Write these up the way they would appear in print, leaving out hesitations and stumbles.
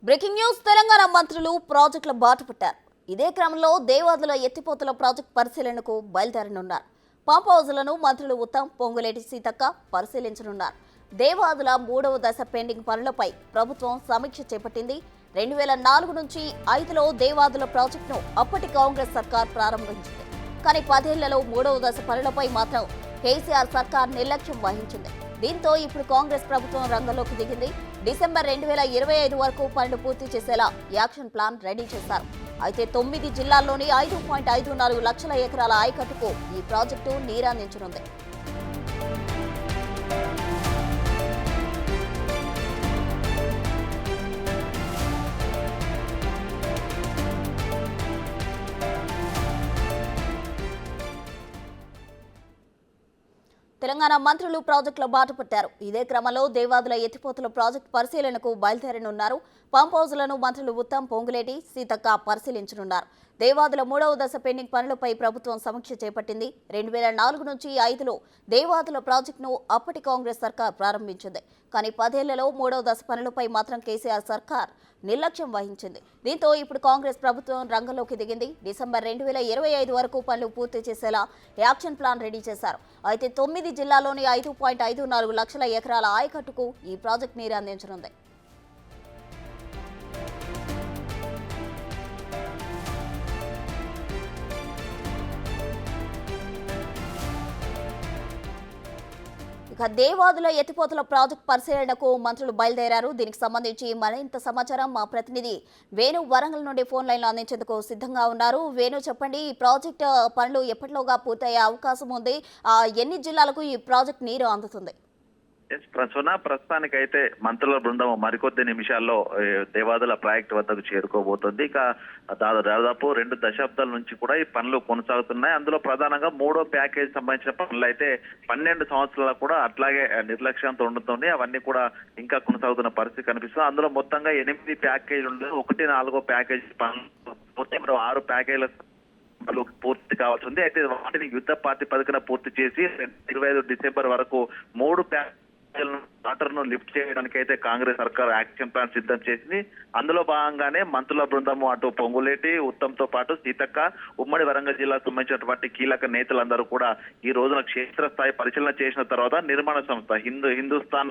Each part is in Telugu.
బ్రేకింగ్ న్యూస్ తెలంగాణ మంత్రులు ప్రాజెక్టుల బాట పట్టారు. ఇదే క్రమంలో దేవాదుల ఎత్తిపోతల ప్రాజెక్టు పరిశీలనకు బయలుదేరనున్నారు. పంప్ హౌజులను మంత్రులు ఉత్తమ్, పొంగులేటి సీతక్క పరిశీలించనున్నారు. దేవాదుల 3వ దశ పెండింగ్ పనులపై ప్రభుత్వం సమీక్ష చేపట్టింది. 2004 నుంచి 5లో దేవాదుల ప్రాజెక్టును అప్పటి కాంగ్రెస్ సర్కార్ ప్రారంభించింది. కానీ 10ఏళ్లలో 3వ దశ పనులపై మాత్రం కేసీఆర్ సర్కార్ నిర్లక్ష్యం వహించింది. దీంతో ఇప్పుడు కాంగ్రెస్ ప్రభుత్వం రంగంలోకి దిగింది. డిసెంబర్ 2025 వరకు పనులు పూర్తి చేసేలా యాక్షన్ ప్లాన్ రెడీ చేశారు. అయితే 9 జిల్లాల్లోని 5.54 లక్షల ఎకరాల ఆయకట్టుకు ఈ ప్రాజెక్టు నీరందించనుంది. తెలంగాణ మంత్రులు ప్రాజెక్టుల బాట పట్టారు. ఇదే క్రమంలో దేవాదుల ఎత్తిపోతల ప్రాజెక్టు పరిశీలనకు బయలుదేరనున్నారు. పంప్ హౌజులను మంత్రులు ఉత్తమ్, పొంగులేటి సీతక్క పరిశీలించనున్నారు. దేవాదుల 3వ దశ పెండింగ్ పనులపై ప్రభుత్వం సమీక్ష చేపట్టింది. 2004 నుంచి 5లో దేవాదుల ప్రాజెక్టును అప్పటి కాంగ్రెస్ సర్కార్ ప్రారంభించింది. కానీ 10ఏళ్లలో 3వ దశ పనులపై మాత్రం కేసీఆర్ సర్కార్ నిర్లక్ష్యం వహించింది. దీంతో ఇప్పుడు కాంగ్రెస్ ప్రభుత్వం రంగంలోకి దిగింది. డిసెంబర్ 2025 వరకు పనులు పూర్తి చేసేలా యాక్షన్ ప్లాన్ రెడీ చేశారు. అయితే 9 జిల్లాల్లోని 5.54 లక్షల ఎకరాల ఆయకట్టుకు ఈ ప్రాజెక్టు నీరు అందించనుంది. ఇక దేవాదుల ఎత్తిపోతల ప్రాజెక్టు పరిశీలనకు మంత్రులు బయలుదేరారు. దీనికి సంబంధించి మరింత సమాచారం మా ప్రతినిధి వేణు వరంగల్ నుండి ఫోన్ లైన్లో అందించేందుకు సిద్ధంగా ఉన్నారు. వేణు, చెప్పండి, ఈ ప్రాజెక్టు పనులు ఎప్పటిలోగా పూర్తయ్యే అవకాశం ఉంది? ఎన్ని జిల్లాలకు ఈ ప్రాజెక్టు నీరు అందుతుంది? ప్రస్తుతానికైతే మంత్రుల బృందం మరికొద్ది నిమిషాల్లో దేవాదుల ప్రాజెక్టు వద్దకు చేరుకోబోతుంది. ఇక దాదాపు 2 దశాబ్దాల నుంచి కూడా ఈ పనులు కొనసాగుతున్నాయి. అందులో ప్రధానంగా 3వ ప్యాకేజ్ సంబంధించిన పనులు అయితే 12 సంవత్సరాలు కూడా అట్లాగే నిర్లక్ష్యంతో ఉండుతుంది. అవన్నీ కూడా ఇంకా కొనసాగుతున్న పరిస్థితి కనిపిస్తుంది. అందులో మొత్తంగా 8 ప్యాకేజీలు ఉండదు. 1/4 ప్యాకేజీ పనులు పూర్తి, 6 ప్యాకేజీల పూర్తి కావాల్సి ఉంది. అయితే వాటిని యుద్ధ ప్రాతిపదికన పూర్తి చేసి 25 డిసెంబర్ వరకు 3 వాటర్ ను లిఫ్ట్ చేయడానికి అయితే కాంగ్రెస్ సర్కార్ యాక్షన్ ప్లాన్ సిద్ధం చేసింది. అందులో భాగంగానే మంత్రుల బృందము అటు పొంగులేటి, ఉత్తమ్ తో పాటు సీతక్క, ఉమ్మడి వరంగల్ జిల్లాకు సంబంధించినటువంటి కీలక నేతలందరూ కూడా ఈ రోజున క్షేత్రస్థాయి పరిశీలన చేసిన తర్వాత నిర్మాణ సంస్థ హిందుస్థాన్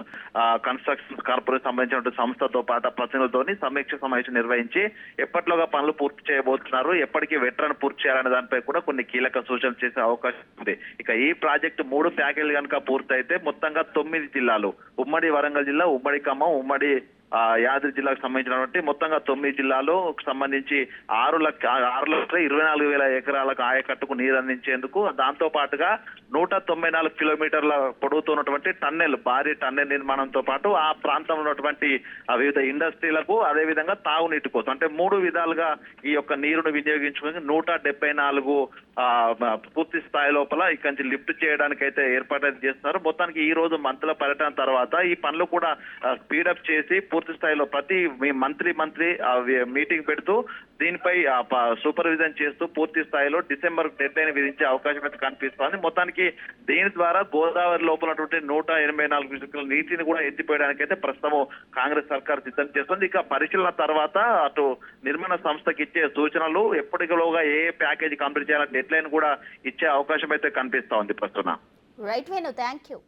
కన్స్ట్రక్షన్ కార్పొరేషన్ సంబంధించిన సంస్థతో పాటు ప్రతినిధులతోని సమీక్ష సమావేశం నిర్వహించి ఎప్పట్లోగా పనులు పూర్తి చేయబోతున్నారు, ఎప్పటికీ వెట్రన్ పూర్తి చేయాలనే దానిపై కూడా కొన్ని కీలక సూచనలు చేసే అవకాశం ఉంది. ఇక ఈ ప్రాజెక్టు 3 ప్యాకేజీలు కనుక పూర్తయితే మొత్తంగా 9 జిల్లాలు, ఉమ్మడి వరంగల్ జిల్లా, ఉమ్మడి ఖమ్మం, ఉమ్మడి యాదాద్రి జిల్లాకు సంబంధించినటువంటి మొత్తంగా 9 జిల్లాలకు సంబంధించి 6,24,000 ఎకరాలకు ఆయకట్టుకు నీరు అందించేందుకు, దాంతో పాటుగా 194 కిలోమీటర్ల పొడవుతున్నటువంటి టన్నెల్, భారీ టన్నెల్ నిర్మాణంతో పాటు ఆ ప్రాంతంలో ఉన్నటువంటి వివిధ ఇండస్ట్రీలకు, అదేవిధంగా తాగునీటి కోసం, అంటే 3 విధాలుగా ఈ యొక్క నీరును వినియోగించుకుని 174 పూర్తి స్థాయి లోపల ఇక్కడి నుంచి లిఫ్ట్ చేయడానికి అయితే ఏర్పాటు చేస్తున్నారు. మొత్తానికి ఈ రోజు మంత్రుల పర్యటన తర్వాత ఈ పనులు కూడా స్పీడప్ చేసి పూర్తి స్థాయిలో ప్రతి మంత్రి మీటింగ్ పెడుతూ దీనిపై సూపర్విజన్ చేస్తూ పూర్తి స్థాయిలో డిసెంబర్ డెడ్ లైన్ విధించే అవకాశం అయితే కనిపిస్తోంది. మొత్తానికి దీని ద్వారా గోదావరి లోపల 184 క్యూసెక్కుల నీటిని కూడా ఎత్తిపోయడానికి అయితే ప్రస్తుతం కాంగ్రెస్ సర్కార్ సిద్ధం చేస్తుంది. ఇక పరిశీలన తర్వాత అటు నిర్మాణ సంస్థకి ఇచ్చే సూచనలు, ఎప్పటిలోగా ఏ ప్యాకేజీ కంప్లీట్ చేయాలని డెడ్ లైన్ కూడా ఇచ్చే అవకాశం అయితే కనిపిస్తా ఉంది ప్రస్తుతం. Right Venu, thank you.